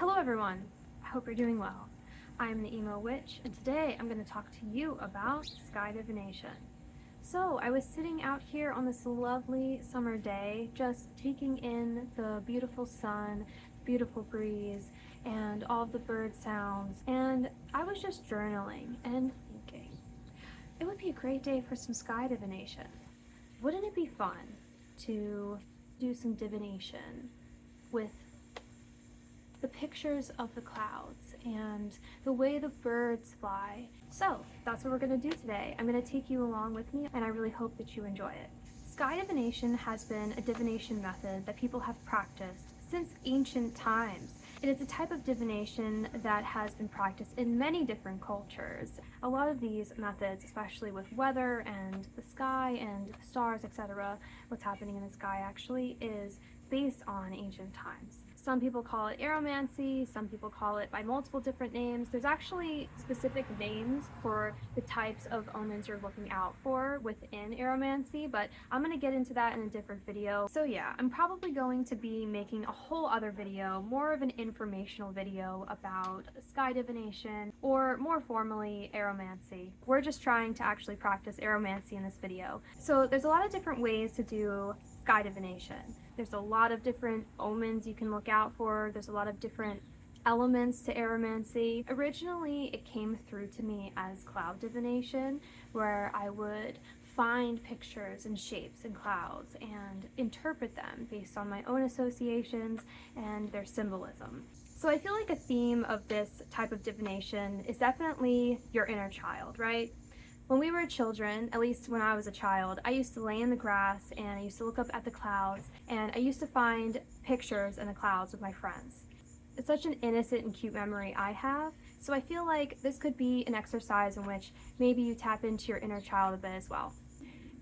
Hello everyone, I hope you're doing well. I'm the Emo Witch, and today I'm going to talk to you about sky divination. So I was sitting out here on this lovely summer day, just taking in the beautiful sun, beautiful breeze, and all of the bird sounds, and I was just journaling and thinking, it would be a great day for some sky divination. Wouldn't it be fun to do some divination with the pictures of the clouds and the way the birds fly? So that's what we're going to do today. I'm going to take you along with me, and I really hope that you enjoy it. Sky divination has been a divination method that people have practiced since ancient times. It is a type of divination that has been practiced in many different cultures. A lot of these methods, especially with weather and the sky and the stars, etc., what's happening in the sky actually is based on ancient times. Some people call it Aeromancy, some people call it by multiple different names. There's actually specific names for the types of omens you're looking out for within Aeromancy, but I'm going to get into that in a different video. So yeah, I'm probably going to be making a whole other video, more of an informational video about sky divination, or more formally, Aeromancy. We're just trying to actually practice Aeromancy in this video. So there's a lot of different ways to do sky divination. There's a lot of different omens you can look out for. There's a lot of different elements to Aeromancy. Originally, it came through to me as cloud divination, where I would find pictures and shapes in clouds and interpret them based on my own associations and their symbolism. So I feel like a theme of this type of divination is definitely your inner child, right? When we were children, at least when I was a child, I used to lay in the grass and I used to look up at the clouds, and I used to find pictures in the clouds with my friends. It's such an innocent and cute memory I have, so I feel like this could be an exercise in which maybe you tap into your inner child a bit as well.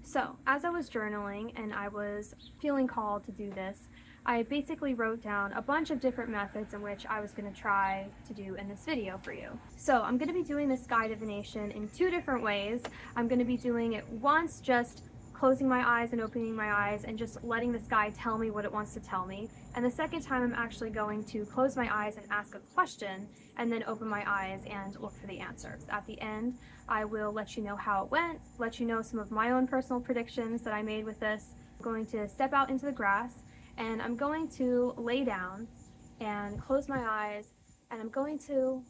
So, as I was journaling and I was feeling called to do this, I basically wrote down a bunch of different methods in which I was going to try to do in this video for you. So I'm going to be doing this sky divination in two different ways. I'm going to be doing it once just closing my eyes and opening my eyes and just letting the sky tell me what it wants to tell me. And the second time I'm actually going to close my eyes and ask a question and then open my eyes and look for the answer. At the end, I will let you know how it went, let you know some of my own personal predictions that I made with this. I'm going to step out into the grass, and I'm going to lay down and close my eyes, and I'm going to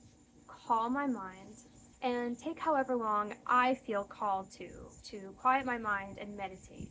calm my mind and take however long I feel called to quiet my mind and meditate.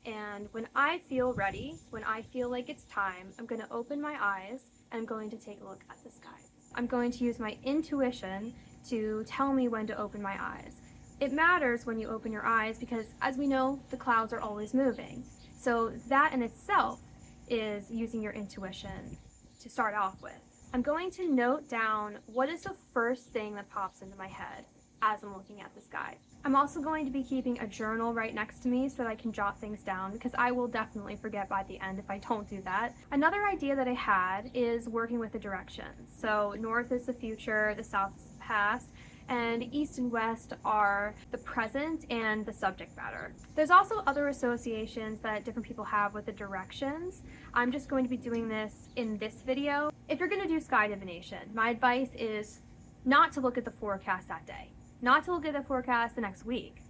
And when I feel ready, when I feel like it's time, I'm going to open my eyes and I'm going to take a look at the sky. I'm going to use my intuition to tell me when to open my eyes. It matters when you open your eyes because, as we know, the clouds are always moving. So that in itself is using your intuition to start off with. I'm going to note down what is the first thing that pops into my head as I'm looking at the sky. I'm also going to be keeping a journal right next to me so that I can jot things down, because I will definitely forget by the end if I don't do that. Another idea that I had is working with the directions. So north is the future, the south is the past, and east and west are the present and the subject matter. There's also other associations that different people have with the directions. I'm just going to be doing this in this video. If you're going to do sky divination, my advice is not to look at the forecast that day, not to look at the forecast the next week,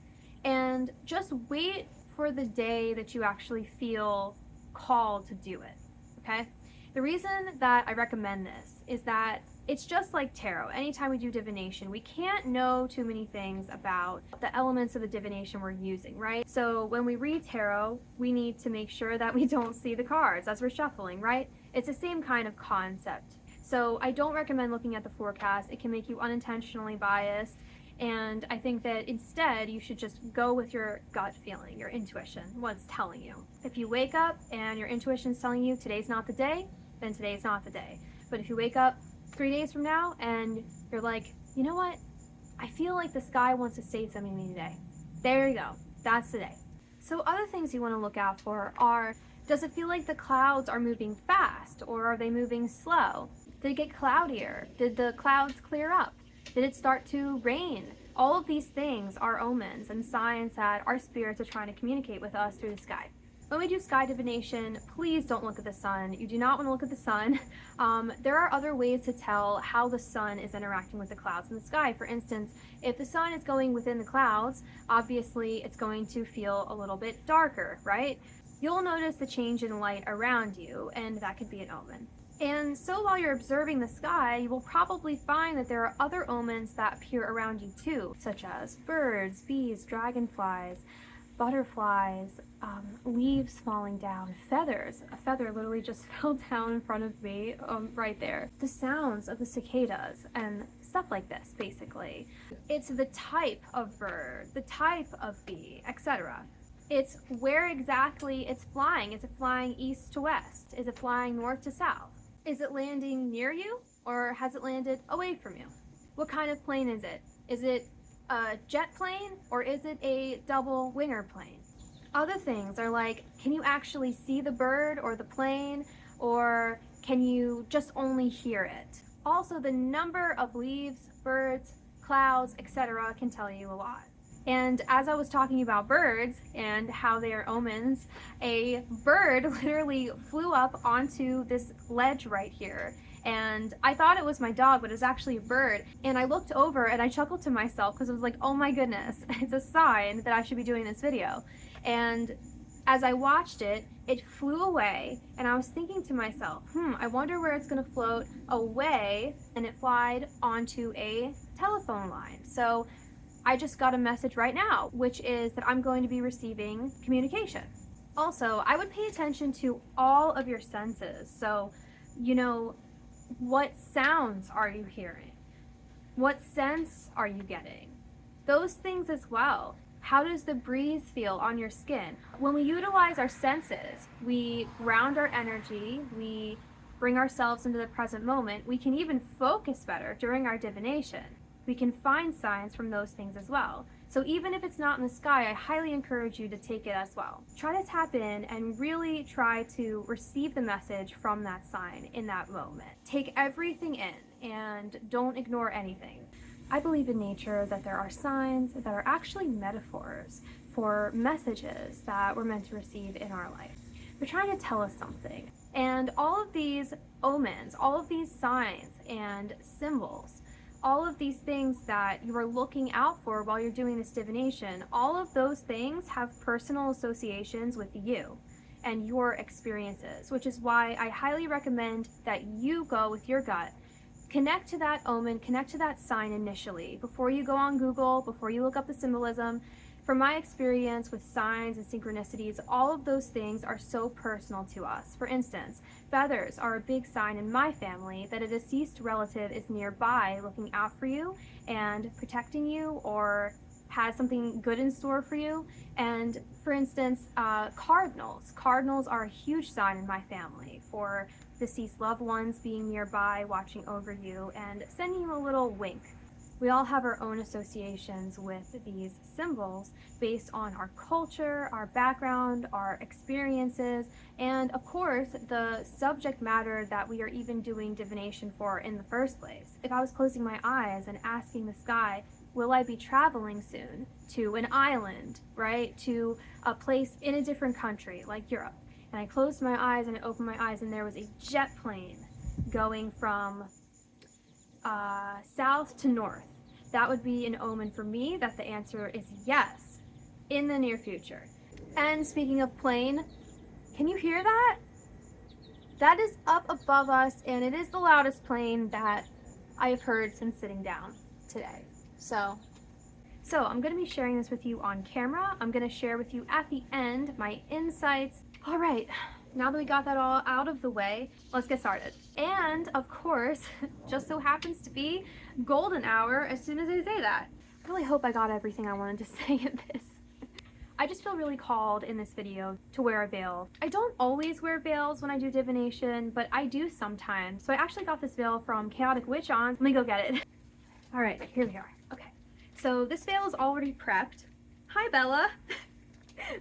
and just wait for the day that you actually feel called to do it, okay? The reason that I recommend this is that it's just like tarot. Anytime we do divination, we can't know too many things about the elements of the divination we're using, right? So when we read tarot, we need to make sure that we don't see the cards as we're shuffling, right? It's the same kind of concept. So I don't recommend looking at the forecast. It can make you unintentionally biased. And I think that instead you should just go with your gut feeling, your intuition, what's telling you. If you wake up and your intuition's telling you today's not the day, then today's not the day. But if you wake up 3 days from now and you're like, you know what? I feel like the sky wants to say something to me today. There you go. That's today. So other things you want to look out for are, does it feel like the clouds are moving fast or are they moving slow? Did it get cloudier? Did the clouds clear up? Did it start to rain? All of these things are omens and signs that our spirits are trying to communicate with us through the sky. When we do sky divination, please don't look at the sun. You do not want to look at the sun. There are other ways to tell how the sun is interacting with the clouds in the sky. For instance, if the sun is going within the clouds, obviously it's going to feel a little bit darker, right? You'll notice the change in light around you, and that could be an omen. And so while you're observing the sky, you will probably find that there are other omens that appear around you too, such as birds, bees, dragonflies, butterflies, leaves falling down, feathers. A feather literally just fell down in front of me, right there. The sounds of the cicadas and stuff like this, basically. It's the type of bird, the type of bee, etc. It's where exactly it's flying. Is it flying east to west? Is it flying north to south? Is it landing near you, or has it landed away from you? What kind of plane is it? Is it a jet plane, or is it a double winger plane? Other things are like, can you actually see the bird or the plane, or can you just only hear it? Also, the number of leaves, birds, clouds, etc. can tell you a lot. And as I was talking about birds and how they are omens, a bird literally flew up onto this ledge right here. And I thought it was my dog, but it was actually a bird. And I looked over and I chuckled to myself because I was like, oh my goodness, it's a sign that I should be doing this video. And as I watched it, it flew away, and I was thinking to myself, I wonder where it's gonna float away, and it flied onto a telephone line. So I just got a message right now, which is that I'm going to be receiving communication. Also, I would pay attention to all of your senses. So, what sounds are you hearing? What scents are you getting? Those things as well. How does the breeze feel on your skin? When we utilize our senses, we ground our energy, we bring ourselves into the present moment, we can even focus better during our divination. We can find signs from those things as well. So even if it's not in the sky, I highly encourage you to take it as well. Try to tap in and really try to receive the message from that sign in that moment. Take everything in and don't ignore anything. I believe in nature that there are signs that are actually metaphors for messages that we're meant to receive in our life. They're trying to tell us something. And all of these omens, all of these signs and symbols, all of these things that you are looking out for while you're doing this divination, all of those things have personal associations with you and your experiences, which is why I highly recommend that you go with your gut. Connect to that omen, connect to that sign initially, before you go on Google, before you look up the symbolism. From my experience with signs and synchronicities, all of those things are so personal to us. For instance, feathers are a big sign in my family that a deceased relative is nearby looking out for you and protecting you, or has something good in store for you. And for instance, cardinals. Cardinals are a huge sign in my family for deceased loved ones being nearby, watching over you, and sending you a little wink. We all have our own associations with these symbols based on our culture, our background, our experiences, and of course, the subject matter that we are even doing divination for in the first place. If I was closing my eyes and asking the sky, will I be traveling soon to an island, right? To a place in a different country like Europe. And I closed my eyes and I opened my eyes and there was a jet plane going from south to north. That would be an omen for me that the answer is yes, in the near future. And speaking of plane, can you hear that? That is up above us, and it is the loudest plane that I have heard since sitting down today. So I'm going to be sharing this with you on camera. I'm going to share with you at the end my insights. All right, now that we got that all out of the way, let's get started. And of course, just so happens to be golden hour as soon as I say that. I really hope I got everything I wanted to say in this. I just feel really called in this video to wear a veil. I don't always wear veils when I do divination, but I do sometimes. So I actually got this veil from Chaotic Witch on. Let me go get it. All right, here we are. Okay, so this veil is already prepped. Hi, Bella.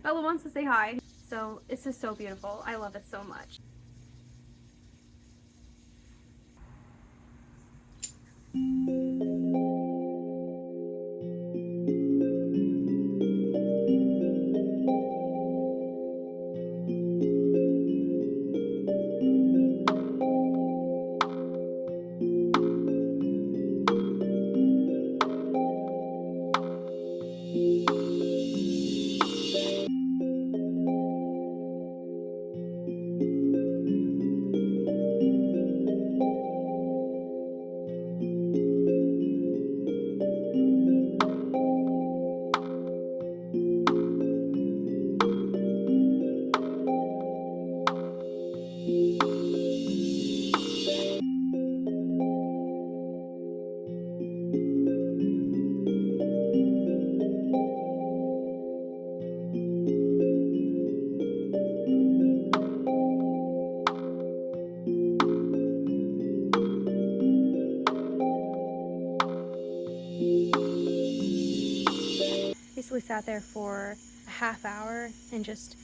Bella wants to say hi. So this is so beautiful. I love it so much. basically sat there for a half hour and just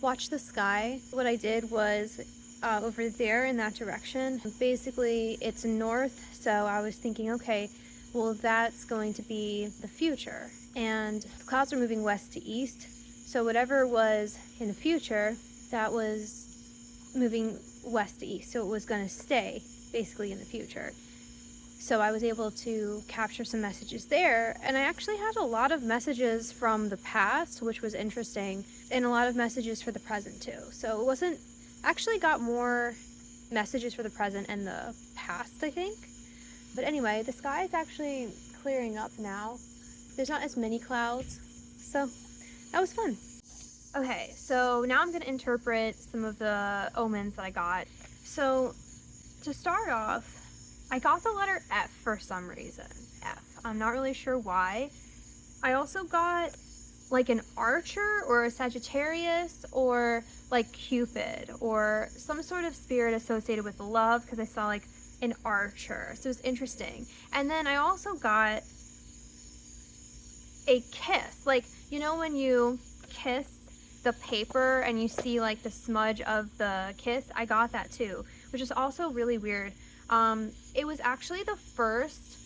watched the sky. What I did was over there in that direction, basically it's north, so I was thinking, okay, well, that's going to be the future. And the clouds are moving west to east, so whatever was in the future, that was moving west to east, so it was going to stay basically in the future. So I was able to capture some messages there, and I actually had a lot of messages from the past, which was interesting, and a lot of messages for the present too. So it wasn't, actually got more messages for the present and the past, I think. But anyway, the sky is actually clearing up now. There's not as many clouds, so that was fun. Okay, so now I'm going to interpret some of the omens that I got. So to start off, I got the letter F for some reason. F. I'm not really sure why. I also got like an archer or a Sagittarius or like Cupid or some sort of spirit associated with love, because I saw like an archer. So it was interesting. And then I also got a kiss. Like, you know when you kiss the paper and you see like the smudge of the kiss? I got that too, which is also really weird. It was actually the first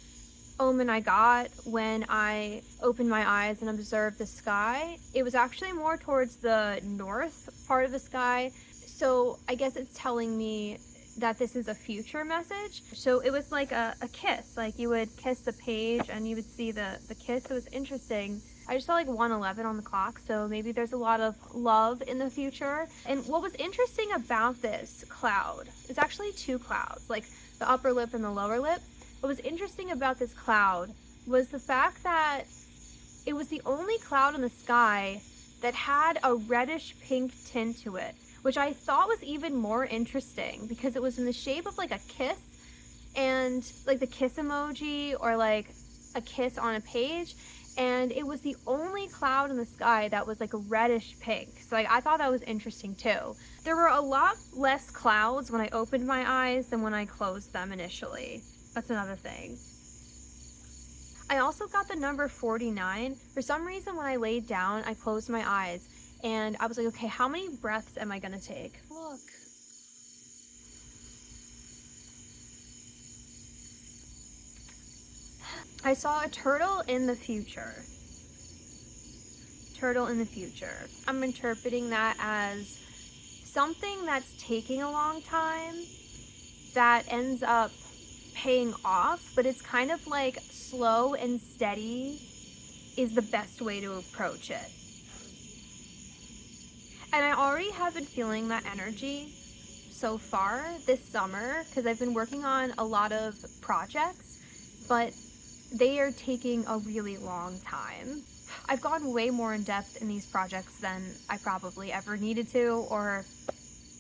omen I got when I opened my eyes and observed the sky. It was actually more towards the north part of the sky, so I guess it's telling me that this is a future message. So it was like a kiss, like you would kiss the page and you would see the kiss. It was interesting. I just saw like 1:11 on the clock, so maybe there's a lot of love in the future. And what was interesting about this cloud, it's actually two clouds, like the upper lip and the lower lip. What was interesting about this cloud was the fact that it was the only cloud in the sky that had a reddish pink tint to it, which I thought was even more interesting because it was in the shape of like a kiss, and like the kiss emoji or like a kiss on a page, and it was the only cloud in the sky that was like a reddish pink. So like, I thought that was interesting too. There were a lot less clouds when I opened my eyes than when I closed them initially. That's another thing. I also got the number 49. For some reason, when I laid down, I closed my eyes and I was like, okay, how many breaths am I gonna take? Look. I saw a turtle in the future. Turtle in the future. I'm interpreting that as something that's taking a long time that ends up paying off, but it's kind of like slow and steady is the best way to approach it. And I already have been feeling that energy so far this summer because I've been working on a lot of projects, but they are taking a really long time. I've gone way more in depth in these projects than I probably ever needed to, or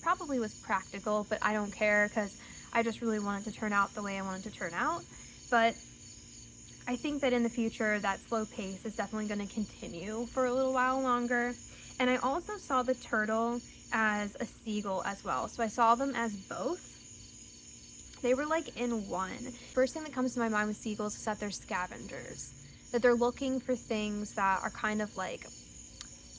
probably was practical, but I don't care because I just really wanted to turn out the way I wanted to turn out. But I think that in the future, that slow pace is definitely going to continue for a little while longer. And I also saw the turtle as a seagull as well. So I saw them as both. They were like in one. First thing that comes to my mind with seagulls is that they're scavengers, that they're looking for things that are kind of like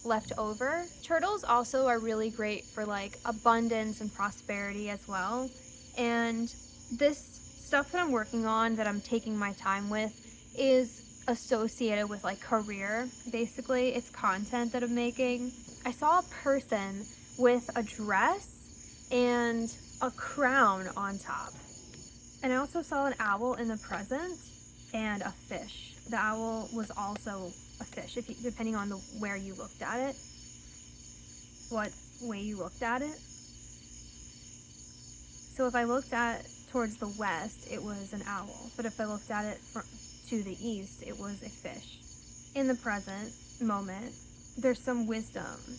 left over. Turtles also are really great for like abundance and prosperity as well. And this stuff that I'm working on, that I'm taking my time with, is associated with like career. Basically, it's content that I'm making. I saw a person with a dress and a crown on top. And I also saw an owl in the present and a fish. The owl was also a fish, depending on where you looked at it, what way you looked at it. So if I looked towards the west, it was an owl. But if I looked at it to the east, it was a fish. In the present moment, there's some wisdom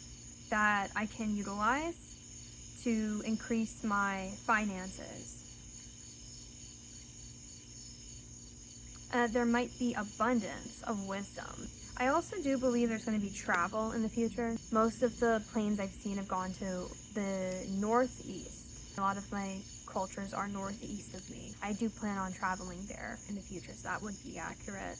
that I can utilize to increase my finances. There might be abundance of wisdom. I also do believe there's going to be travel in the future. Most of the planes I've seen have gone to the northeast. A lot of my cultures are northeast of me. I do plan on traveling there in the future, so that would be accurate.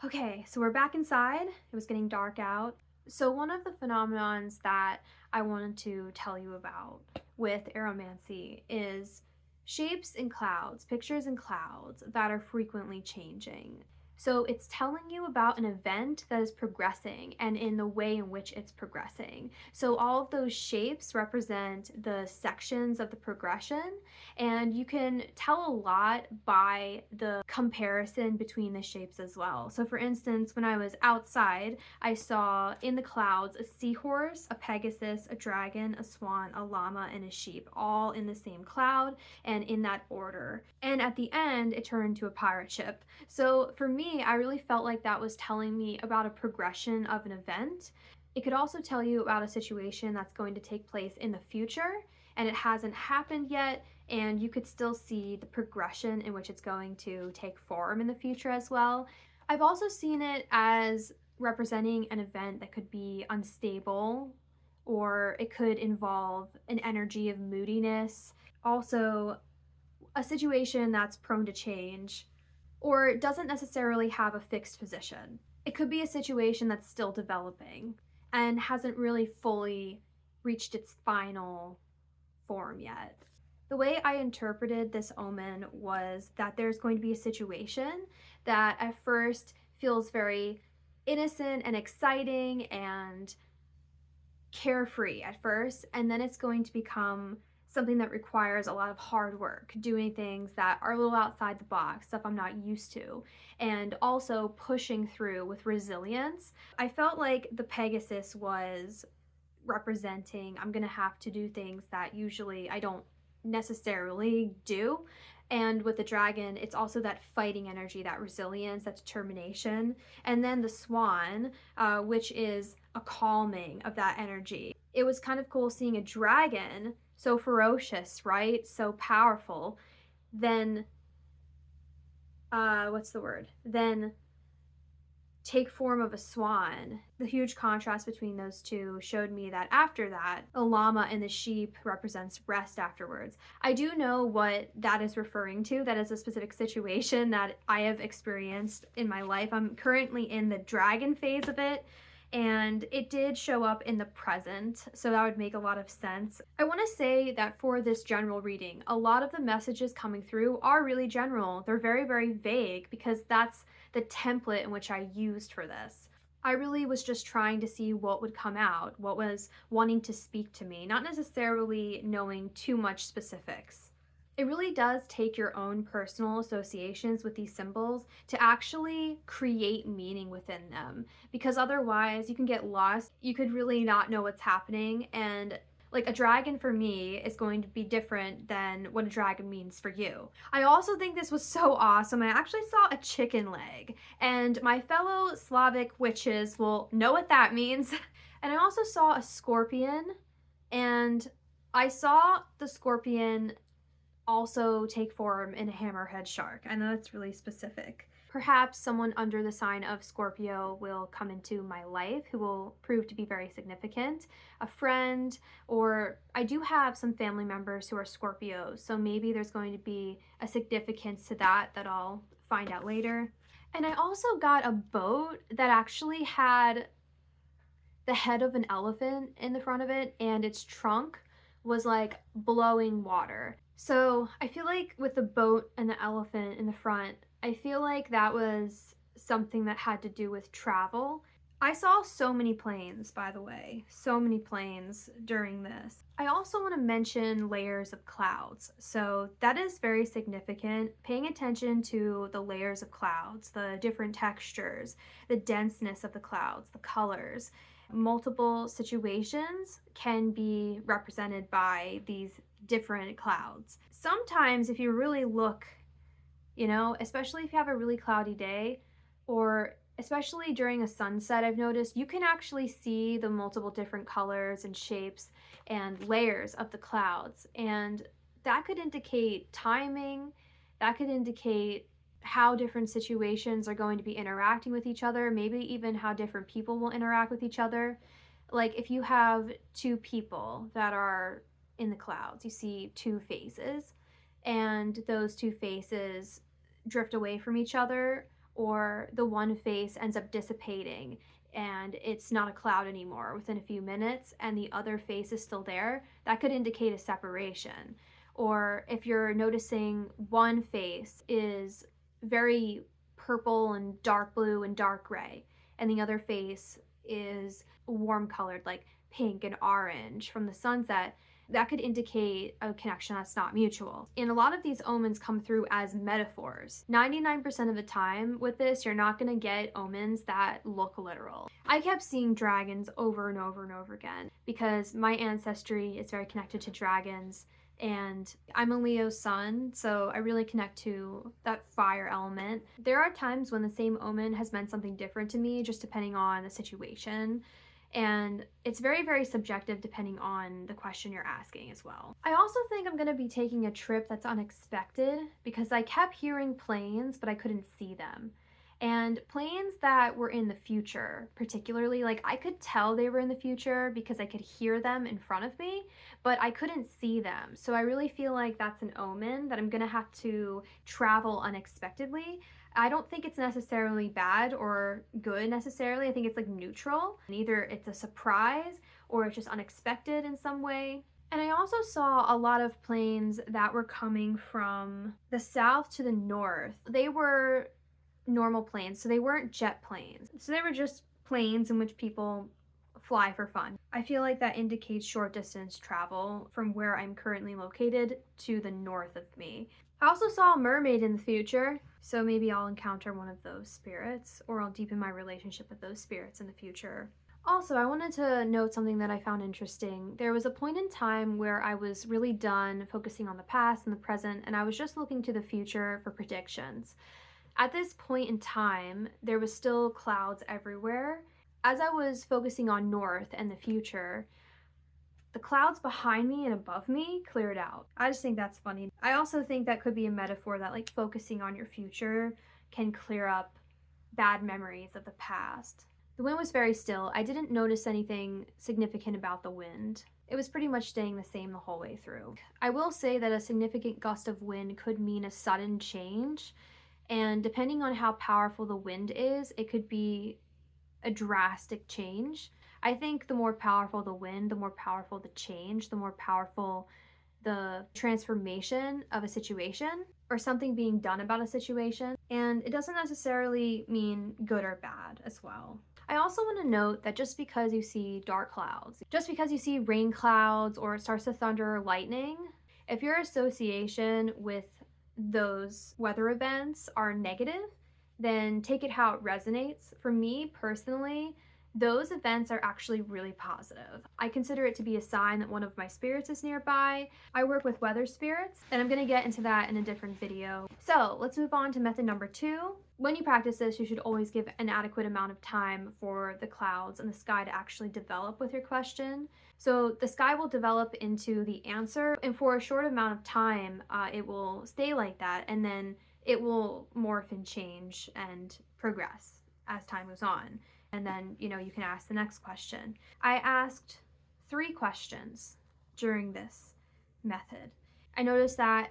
Okay, so we're back inside. It was getting dark out. So one of the phenomenons that I wanted to tell you about with aeromancy is shapes in clouds, pictures in clouds that are frequently changing. So it's telling you about an event that is progressing and in the way in which it's progressing. So all of those shapes represent the sections of the progression, and you can tell a lot by the comparison between the shapes as well. So for instance, when I was outside, I saw in the clouds a seahorse, a pegasus, a dragon, a swan, a llama, and a sheep, all in the same cloud and in that order. And at the end, it turned into a pirate ship. So for me, I really felt like that was telling me about a progression of an event. It could also tell you about a situation that's going to take place in the future and it hasn't happened yet, and you could still see the progression in which it's going to take form in the future as well. I've also seen it as representing an event that could be unstable, or it could involve an energy of moodiness, also a situation that's prone to change, or doesn't necessarily have a fixed position. It could be a situation that's still developing and hasn't really fully reached its final form yet. The way I interpreted this omen was that there's going to be a situation that at first feels very innocent and exciting and carefree at first, and then it's going to become something that requires a lot of hard work, doing things that are a little outside the box, stuff I'm not used to, and also pushing through with resilience. I felt like the Pegasus was representing I'm gonna have to do things that usually I don't necessarily do. And with the dragon, it's also that fighting energy, that resilience, that determination. And then the swan, which is a calming of that energy. It was kind of cool seeing a dragon so ferocious, right? So powerful. Then, what's the word? Then take form of a swan. The huge contrast between those two showed me that after that, the llama and the sheep represents rest afterwards. I do know what that is referring to. That is a specific situation that I have experienced in my life. I'm currently in the dragon phase of it, and it did show up in the present, so that would make a lot of sense. I want to say that for this general reading, a lot of the messages coming through are really general. They're very, very vague because that's the template in which I used for this. I really was just trying to see what would come out, what was wanting to speak to me, not necessarily knowing too much specifics. It really does take your own personal associations with these symbols to actually create meaning within them, because otherwise you can get lost. You could really not know what's happening, and like a dragon for me is going to be different than what a dragon means for you. I also think this was so awesome. I actually saw a chicken leg, and my fellow Slavic witches will know what that means. And I also saw a scorpion, and I saw the scorpion also take form in a hammerhead shark. I know it's really specific. Perhaps someone under the sign of Scorpio will come into my life who will prove to be very significant. A friend, or I do have some family members who are Scorpios, so maybe there's going to be a significance to that I'll find out later. And I also got a boat that actually had the head of an elephant in the front of it, and its trunk was like blowing water. So I feel like with the boat and the elephant in the front, I feel like that was something that had to do with travel. I saw so many planes, by the way, so many planes during this. I also want to mention layers of clouds. So that is very significant. Paying attention to the layers of clouds, the different textures, the denseness of the clouds, the colors. Multiple situations can be represented by these different clouds. Sometimes if you really look, especially if you have a really cloudy day, or especially during a sunset, I've noticed you can actually see the multiple different colors and shapes and layers of the clouds. And that could indicate timing, that could indicate how different situations are going to be interacting with each other, maybe even how different people will interact with each other. Like if you have two people that are in the clouds, you see two faces, and those two faces drift away from each other, or the one face ends up dissipating and it's not a cloud anymore within a few minutes and the other face is still there, that could indicate a separation. Or if you're noticing one face is very purple and dark blue and dark gray, and the other face is warm colored, like pink and orange from the sunset, that could indicate a connection that's not mutual. And a lot of these omens come through as metaphors. 99% of the time with this, you're not going to get omens that look literal. I kept seeing dragons over and over and over again because my ancestry is very connected to dragons, and I'm a Leo sun, so I really connect to that fire element. There are times when the same omen has meant something different to me, just depending on the situation. And it's very, very subjective depending on the question you're asking as well. I also think I'm going to be taking a trip that's unexpected because I kept hearing planes, but I couldn't see them. And planes that were in the future, particularly, like I could tell they were in the future because I could hear them in front of me, but I couldn't see them. So I really feel like that's an omen that I'm going to have to travel unexpectedly. I don't think it's necessarily bad or good necessarily. I think it's like neutral. And either it's a surprise or it's just unexpected in some way. And I also saw a lot of planes that were coming from the south to the north. They were normal planes, so they weren't jet planes. So they were just planes in which people fly for fun. I feel like that indicates short distance travel from where I'm currently located to the north of me. I also saw a mermaid in the future, so maybe I'll encounter one of those spirits, or I'll deepen my relationship with those spirits in the future. Also, I wanted to note something that I found interesting. There was a point in time where I was really done focusing on the past and the present, and I was just looking to the future for predictions. At this point in time, there was still clouds everywhere. As I was focusing on north and the future, the clouds behind me and above me cleared out. I just think that's funny. I also think that could be a metaphor that like focusing on your future can clear up bad memories of the past. The wind was very still. I didn't notice anything significant about the wind. It was pretty much staying the same the whole way through. I will say that a significant gust of wind could mean a sudden change, and depending on how powerful the wind is, it could be a drastic change. I think the more powerful the wind, the more powerful the change, the more powerful the transformation of a situation or something being done about a situation. And it doesn't necessarily mean good or bad as well. I also want to note that just because you see dark clouds, just because you see rain clouds or it starts to thunder or lightning, if your association with those weather events are negative, then take it how it resonates. For me personally, those events are actually really positive. I consider it to be a sign that one of my spirits is nearby. I work with weather spirits, and I'm going to get into that in a different video. So let's move on to method number 2. When you practice this, you should always give an adequate amount of time for the clouds and the sky to actually develop with your question. So the sky will develop into the answer, and for a short amount of time, it will stay like that, and then it will morph and change and progress as time goes on. And then, you can ask the next question. I asked 3 questions during this method. I noticed that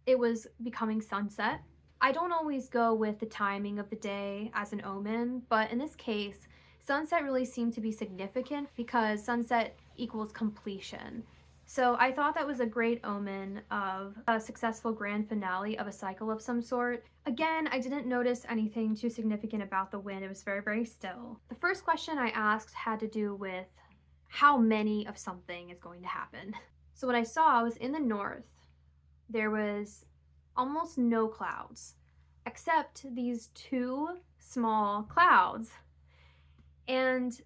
it was becoming sunset. I don't always go with the timing of the day as an omen, but in this case, sunset really seemed to be significant because sunset equals completion. So I thought that was a great omen of a successful grand finale of a cycle of some sort. Again, I didn't notice anything too significant about the wind. It was very, very still. The first question I asked had to do with how many of something is going to happen. So what I saw was in the north, there was almost no clouds, except these 2 small clouds. And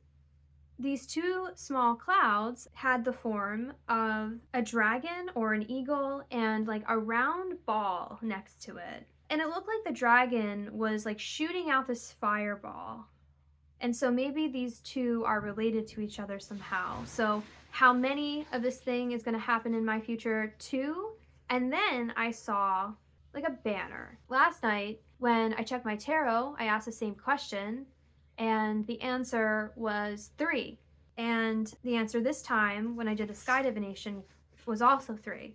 these 2 small clouds had the form of a dragon or an eagle and like a round ball next to it. And it looked like the dragon was like shooting out this fireball. And so maybe these 2 are related to each other somehow. So how many of this thing is going to happen in my future? 2. And then I saw like a banner. Last night when I checked my tarot, I asked the same question, and the answer was 3. And the answer this time, when I did the sky divination, was also 3.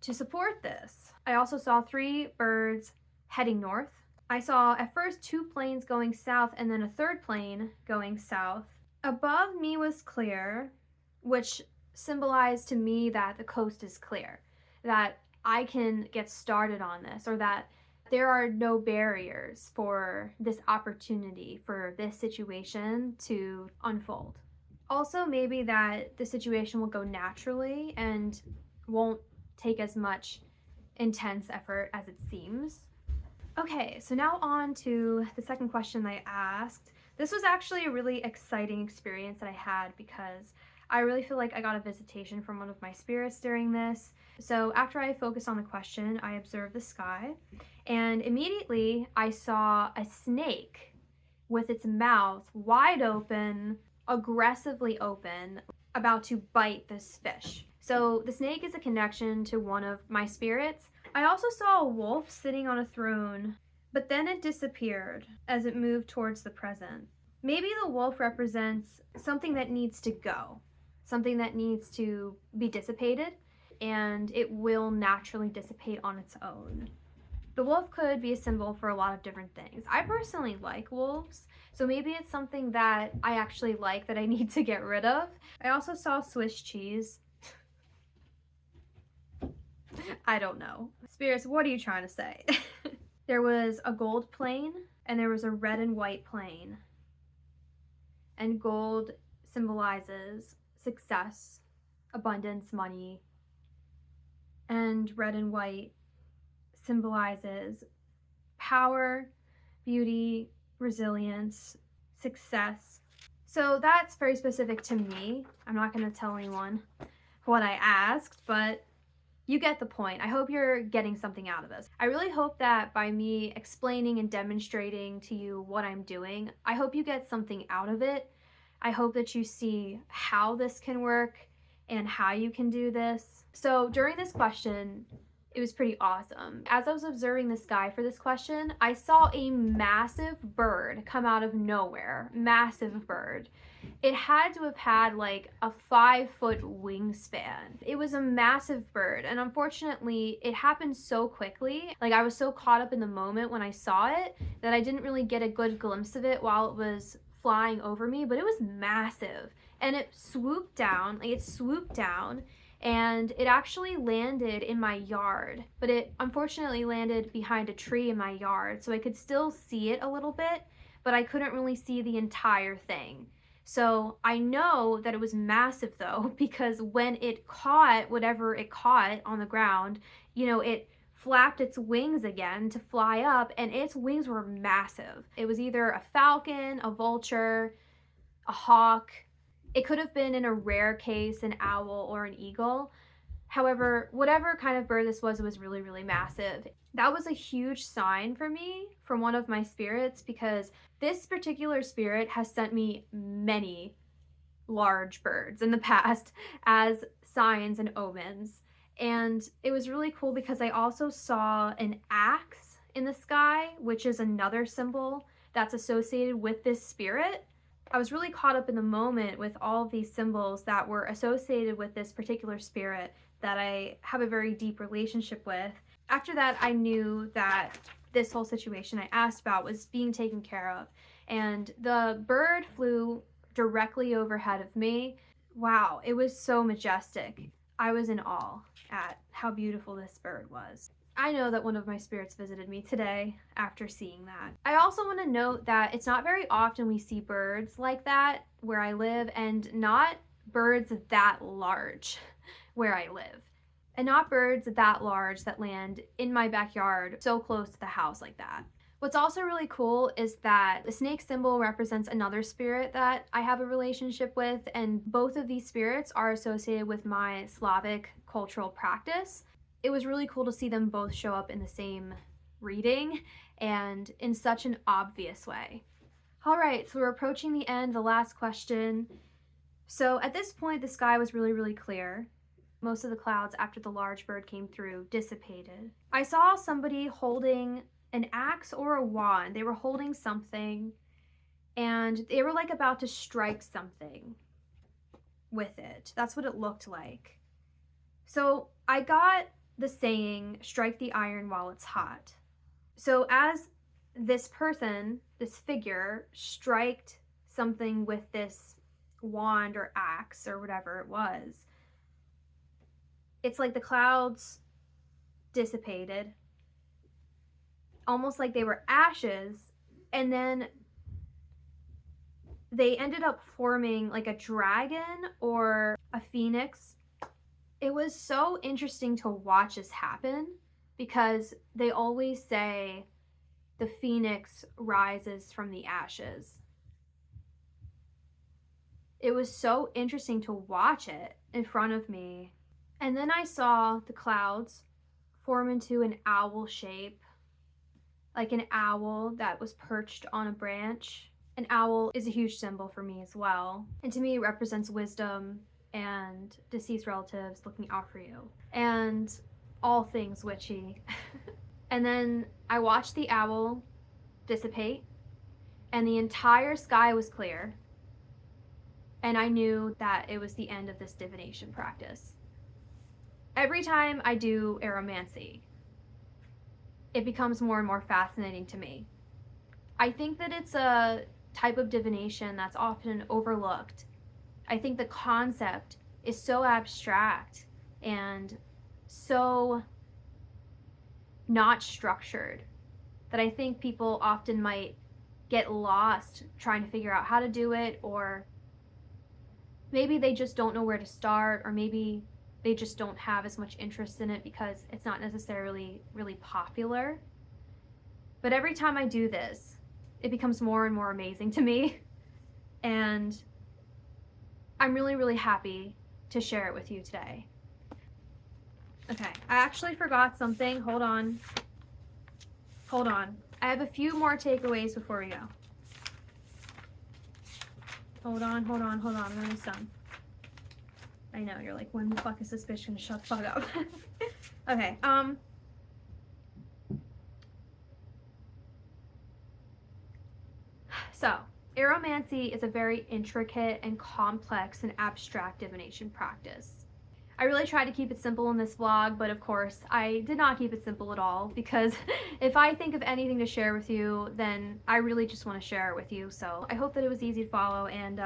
To support this, I also saw 3 birds heading north. I saw at first 2 planes going south and then a 3rd plane going south. Above me was clear, which symbolized to me that the coast is clear, that I can get started on this, or that there are no barriers for this opportunity, for this situation to unfold. Also, maybe that the situation will go naturally and won't take as much intense effort as it seems. Okay, so now on to the second question that I asked. This was actually a really exciting experience that I had because I really feel like I got a visitation from one of my spirits during this. So after I focused on the question, I observed the sky, and immediately I saw a snake with its mouth wide open, aggressively open, about to bite this fish. So the snake is a connection to one of my spirits. I also saw a wolf sitting on a throne, but then it disappeared as it moved towards the present. Maybe the wolf represents something that needs to go, something that needs to be dissipated, and it will naturally dissipate on its own. The wolf could be a symbol for a lot of different things. I personally like wolves, so maybe it's something that I actually like that I need to get rid of. I also saw Swiss cheese. I don't know. Spirits, what are you trying to say? There was a gold plane and there was a red and white plane. And gold symbolizes success, abundance, money. And red and white symbolizes power, beauty, resilience, success. So that's very specific to me. I'm not going to tell anyone what I asked, but you get the point. I hope you're getting something out of this. I really hope that by me explaining and demonstrating to you what I'm doing, I hope you get something out of it. I hope that you see how this can work and how you can do this. So during this question, it was pretty awesome. As I was observing the sky for this question, I saw a massive bird come out of nowhere. Massive bird. It had to have had like a 5-foot wingspan. It was a massive bird, and unfortunately, it happened so quickly. Like, I was so caught up in the moment when I saw it that I didn't really get a good glimpse of it while it was flying over me, but it was massive. And it swooped down, and it actually landed in my yard, but it unfortunately landed behind a tree in my yard, so I could still see it a little bit, but I couldn't really see the entire thing. So I know that it was massive though, because when it caught whatever it caught on the ground, you know, it flapped its wings again to fly up, and its wings were massive. It was either a falcon, a vulture, a hawk. It could have been, in a rare case, an owl or an eagle. However, whatever kind of bird this was, it was really, really massive. That was a huge sign for me from one of my spirits, because this particular spirit has sent me many large birds in the past as signs and omens. And it was really cool because I also saw an axe in the sky, which is another symbol that's associated with this spirit. I was really caught up in the moment with all of these symbols that were associated with this particular spirit that I have a very deep relationship with. After that, I knew that this whole situation I asked about was being taken care of, and the bird flew directly overhead of me. Wow, it was so majestic. I was in awe at how beautiful this bird was. I know that one of my spirits visited me today after seeing that. I also want to note that it's not very often we see birds like that where I live, and not birds that large where I live. And not birds that large that land in my backyard so close to the house like that. What's also really cool is that the snake symbol represents another spirit that I have a relationship with, and both of these spirits are associated with my Slavic cultural practice. It was really cool to see them both show up in the same reading and in such an obvious way. All right, so we're approaching the end, the last question. So at this point, the sky was really, really clear. Most of the clouds, after the large bird came through, dissipated. I saw somebody holding an axe or a wand. They were holding something, and they were like about to strike something with it. That's what it looked like. So I got the saying, strike the iron while it's hot. So as this person, this figure, striked something with this wand or axe or whatever it was. It's like the clouds dissipated, almost like they were ashes, and then they ended up forming like a dragon or a phoenix. It was so interesting to watch this happen because they always say the phoenix rises from the ashes. It was so interesting to watch it in front of me. And then I saw the clouds form into an owl shape, like an owl that was perched on a branch. An owl is a huge symbol for me as well. And to me, it represents wisdom and deceased relatives looking out for you and all things witchy. And then I watched the owl dissipate and the entire sky was clear. And I knew that it was the end of this divination practice. Every time I do aeromancy, it becomes more and more fascinating to me. I think that it's a type of divination that's often overlooked. I think the concept is so abstract and so not structured that I think people often might get lost trying to figure out how to do it, or maybe they just don't know where to start, or maybe they just don't have as much interest in it because it's not necessarily really popular. But every time I do this, it becomes more and more amazing to me. And I'm really, really happy to share it with you today. Okay, I actually forgot something. Hold on. I have a few more takeaways before we go. Hold on. I'm almost done. I know, you're like, when the fuck is this bitch gonna shut the fuck up? Okay, so, aeromancy is a very intricate and complex and abstract divination practice. I really tried to keep it simple in this vlog, but of course, I did not keep it simple at all, because if I think of anything to share with you, then I really just want to share it with you. So I hope that it was easy to follow. And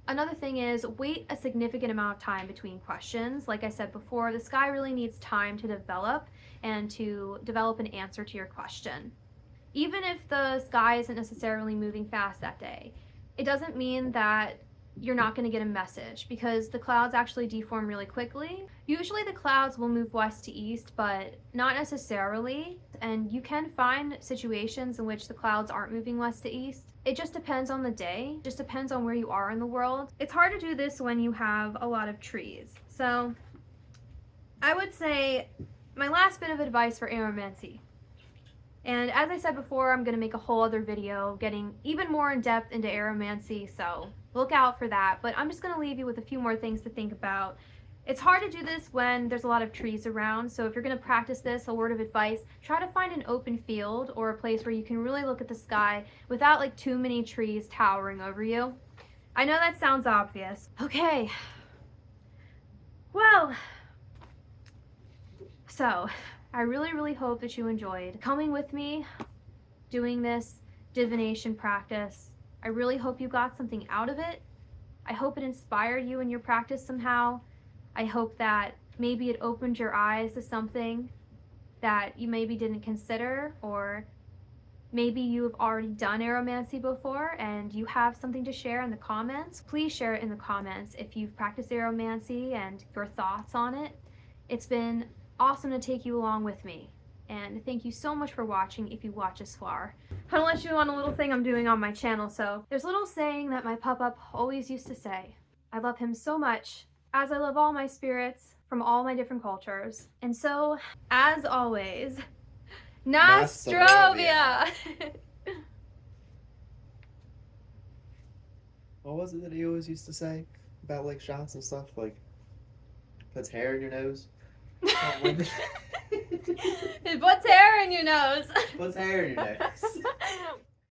another thing is, wait a significant amount of time between questions. Like I said before, the sky really needs time to develop and to develop an answer to your question. Even if the sky isn't necessarily moving fast that day, it doesn't mean that you're not going to get a message, because the clouds actually deform really quickly. Usually the clouds will move west to east, but not necessarily. And you can find situations in which the clouds aren't moving west to east. It just depends on the day, just depends on where you are in the world. It's hard to do this when you have a lot of trees. So I would say my last bit of advice for aeromancy. And as I said before, I'm going to make a whole other video getting even more in depth into aeromancy, so look out for that. But I'm just going to leave you with a few more things to think about. It's hard to do this when there's a lot of trees around, so if you're going to practice this, a word of advice, try to find an open field or a place where you can really look at the sky without like too many trees towering over you. I know that sounds obvious. Okay. Well, so I really, really hope that you enjoyed coming with me, doing this divination practice. I really hope you got something out of it. I hope it inspired you in your practice somehow. I hope that maybe it opened your eyes to something that you maybe didn't consider, or maybe you have already done aeromancy before and you have something to share in the comments. Please share it in the comments if you've practiced aeromancy and your thoughts on it. It's been awesome to take you along with me, and thank you so much for watching if you watch this far. I'm gonna let you on a little thing I'm doing on my channel. So there's a little saying that my pop-up always used to say. I love him so much, as I love all my spirits from all my different cultures. And so, as always, Nostrovia! What was it that he always used to say about like shots and stuff? Like, puts hair in your nose? It puts hair in your nose. Puts hair in your nose.